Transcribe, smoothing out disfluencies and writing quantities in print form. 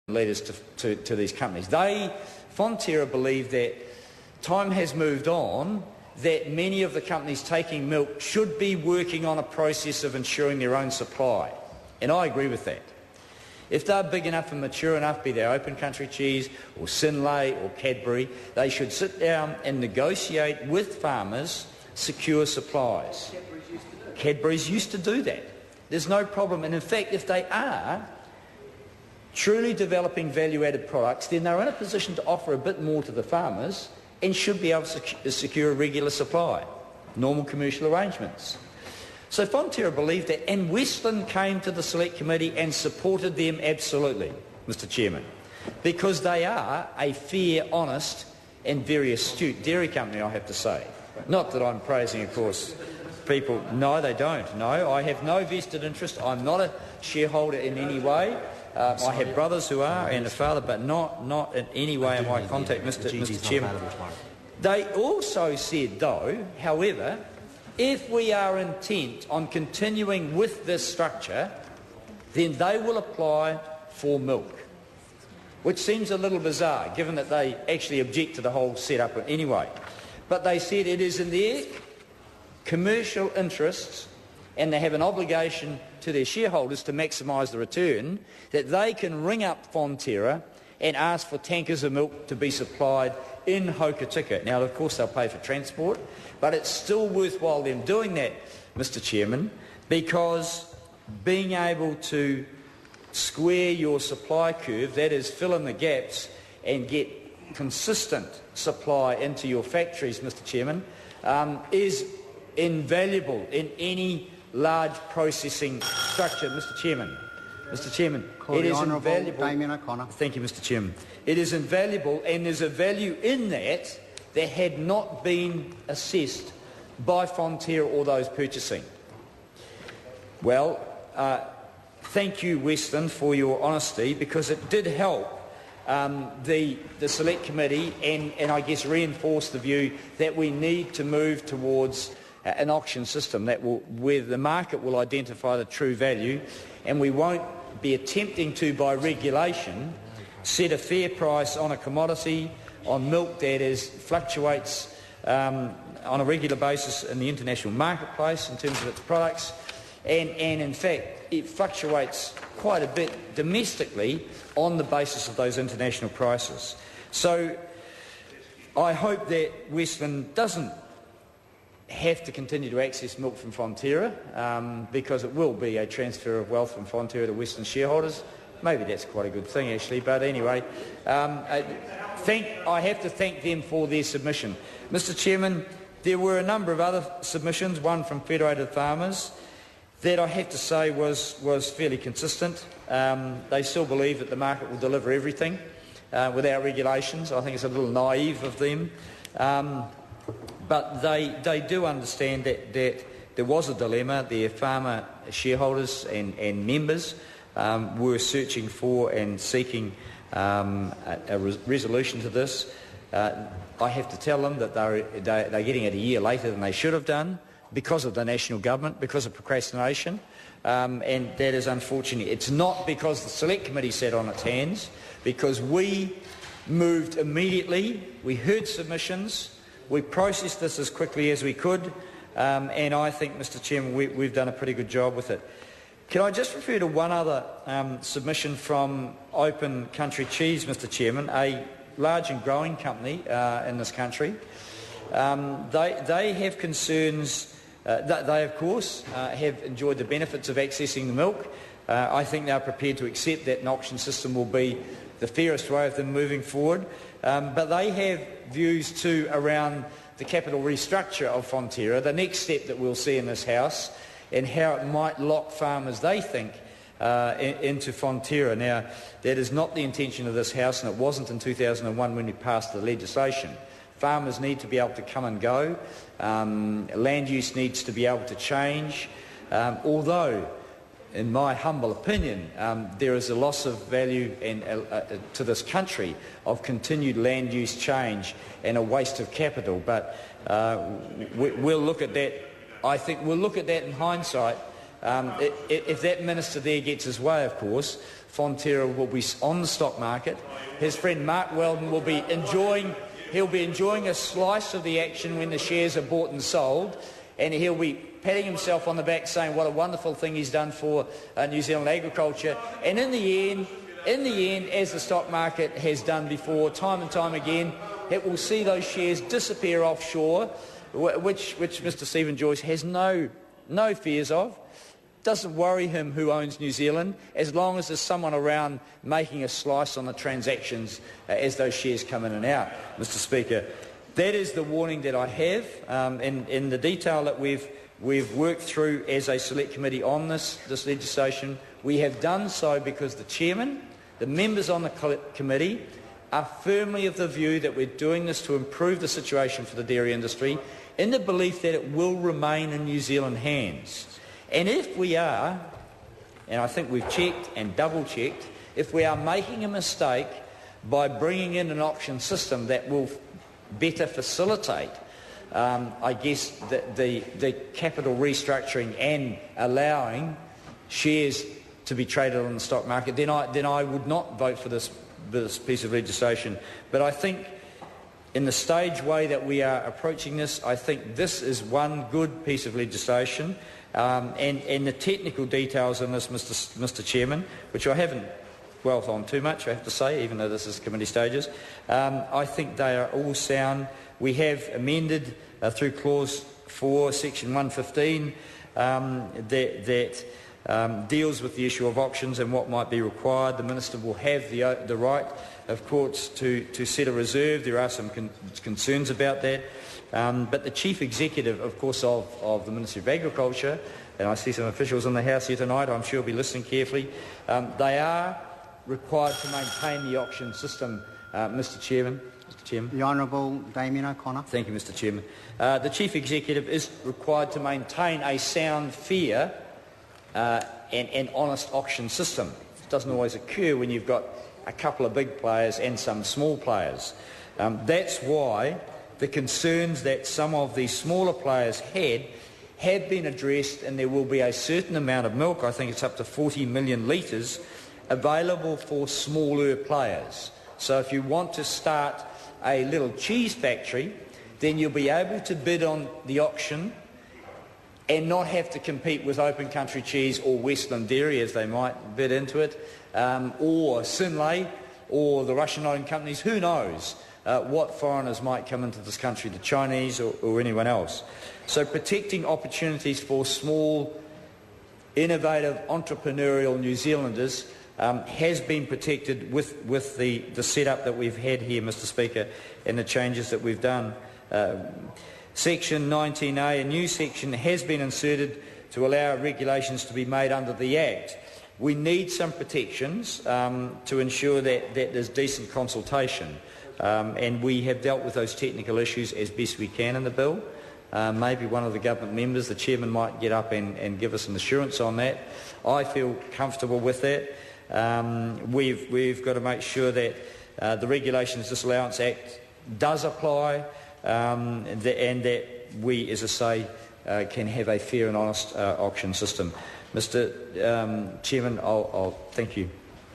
leaders to these companies. Fonterra believe that time has moved on, that many of the companies taking milk should be working on a process of ensuring their own supply. And I agree with that. If they're big enough and mature enough, be they Open Country Cheese or Synlait or Cadbury, they should sit down and negotiate with farmers secure supplies. Cadbury's used to do that. There's no problem. And in fact, if they are truly developing value-added products, then they're in a position to offer a bit more to the farmers and should be able to secure a regular supply, normal commercial arrangements. So Fonterra believed that, and Westland came to the Select Committee and supported them absolutely, Mr Chairman, because they are a fair, honest and very astute dairy company, I have to say. Not that I'm praising, of course, people. No, they don't. No, I have no vested interest. I'm not a shareholder in any way. I have brothers who are and a father, but not in any way am I contact, Mr Chairman. They also said, though, however, if we are intent on continuing with this structure, then they will apply for milk, which seems a little bizarre, given that they actually object to the whole setup anyway. But they said it is in their commercial interests, and they have an obligation to their shareholders to maximise the return, that they can ring up Fonterra and ask for tankers of milk to be supplied in Hokitika. Now, of course, they'll pay for transport, but it's still worthwhile them doing that, Mr Chairman, because being able to square your supply curve, that is, fill in the gaps and get consistent supply into your factories, Mr Chairman, is invaluable in any large processing structure, Mr Chairman. Mr Chairman, it is invaluable. Thank you, Mr Chairman. It is invaluable, and there's a value in that that had not been assessed by Fonterra or those purchasing. Well, thank you, Westland, for your honesty, because it did help the Select Committee and I guess reinforce the view that we need to move towards an auction system where the market will identify the true value, and we won't be attempting to, by regulation, set a fair price on a commodity, on milk that fluctuates on a regular basis in the international marketplace in terms of its products, and in fact it fluctuates quite a bit domestically on the basis of those international prices. So I hope that Westland doesn't have to continue to access milk from Fonterra, because it will be a transfer of wealth from Fonterra to Western shareholders. Maybe that's quite a good thing, actually, but anyway, I have to thank them for their submission. Mr Chairman, there were a number of other submissions, one from Federated Farmers, that I have to say was fairly consistent. They still believe that the market will deliver everything without regulations. I think it's a little naive of them. But they do understand that there was a dilemma. Their farmer shareholders and members were searching for and seeking a resolution to this. I have to tell them that they're getting it a year later than they should have done because of the national government, because of procrastination, and that is unfortunate. It's not because the Select Committee sat on its hands, because we moved immediately, we heard submissions, we processed this as quickly as we could, and I think, Mr Chairman, we've done a pretty good job with it. Can I just refer to one other submission from Open Country Cheese, Mr Chairman, a large and growing company in this country. They have concerns. They, of course, have enjoyed the benefits of accessing the milk. I think they're prepared to accept that an auction system will be the fairest way of them moving forward. But they have views too around the capital restructure of Fonterra, the next step that we'll see in this House, and how it might lock farmers, they think, into Fonterra. Now, that is not the intention of this House, and it wasn't in 2001 when we passed the legislation. Farmers need to be able to come and go. Land use needs to be able to change. Although, in my humble opinion, there is a loss of value to this country of continued land use change and a waste of capital. But we'll look at that. I think we'll look at that in hindsight. If that minister there gets his way, of course, Fonterra will be on the stock market. His friend Mark Weldon will be enjoying a slice of the action when the shares are bought and sold, and he'll be patting himself on the back saying what a wonderful thing he's done for New Zealand agriculture. And in the end, as the stock market has done before, time and time again, it will see those shares disappear offshore, which Mr. Stephen Joyce has no fears of. Doesn't worry him who owns New Zealand, as long as there's someone around making a slice on the transactions as those shares come in and out. Mr. Speaker, that is the warning that I have, in the detail that we've worked through as a select committee on this legislation. We have done so because the chairman, the members on the committee, are firmly of the view that we're doing this to improve the situation for the dairy industry, in the belief that it will remain in New Zealand hands. And if we are, and I think we've checked and double-checked, if we are making a mistake by bringing in an auction system that will better facilitate, I guess, the capital restructuring and allowing shares to be traded on the stock market, then I would not vote for this piece of legislation. But I think in the stage way that we are approaching this, I think this is one good piece of legislation. And the technical details in this, Mr. Chairman, which I haven't dwelt on too much, I have to say, even though this is committee stages, I think they are all sound. We have amended through Clause 4, Section 115, that deals with the issue of auctions and what might be required. The Minister will have the right, of course, to set a reserve. There are some concerns about that. But the Chief Executive, of course, of the Ministry of Agriculture, and I see some officials in the House here tonight, I'm sure will be listening carefully, they are required to maintain the auction system, Mr. Chairman. The Honourable Damien O'Connor. Thank you, Mr. Chairman. The Chief Executive is required to maintain a sound, fair and honest auction system. It doesn't always occur when you've got a couple of big players and some small players. That's why the concerns that some of these smaller players have been addressed, and there will be a certain amount of milk, I think it's up to 40 million litres, available for smaller players. So if you want to start a little cheese factory, then you'll be able to bid on the auction and not have to compete with Open Country Cheese or Westland Dairy, as they might bid into it, or Synlait or the Russian owned companies. Who knows what foreigners might come into this country, the Chinese or anyone else. So protecting opportunities for small, innovative, entrepreneurial New Zealanders has been protected with the setup that we've had here, Mr. Speaker, and the changes that we've done. Section 19A, a new section, has been inserted to allow regulations to be made under the Act. We need some protections to ensure that there's decent consultation, and we have dealt with those technical issues as best we can in the bill. Maybe one of the government members, the chairman, might get up and give us an assurance on that. I feel comfortable with that. We've got to make sure that the Regulations Disallowance Act does apply, and that we, as I say, can have a fair and honest auction system. Mr. Chairman, I'll thank you.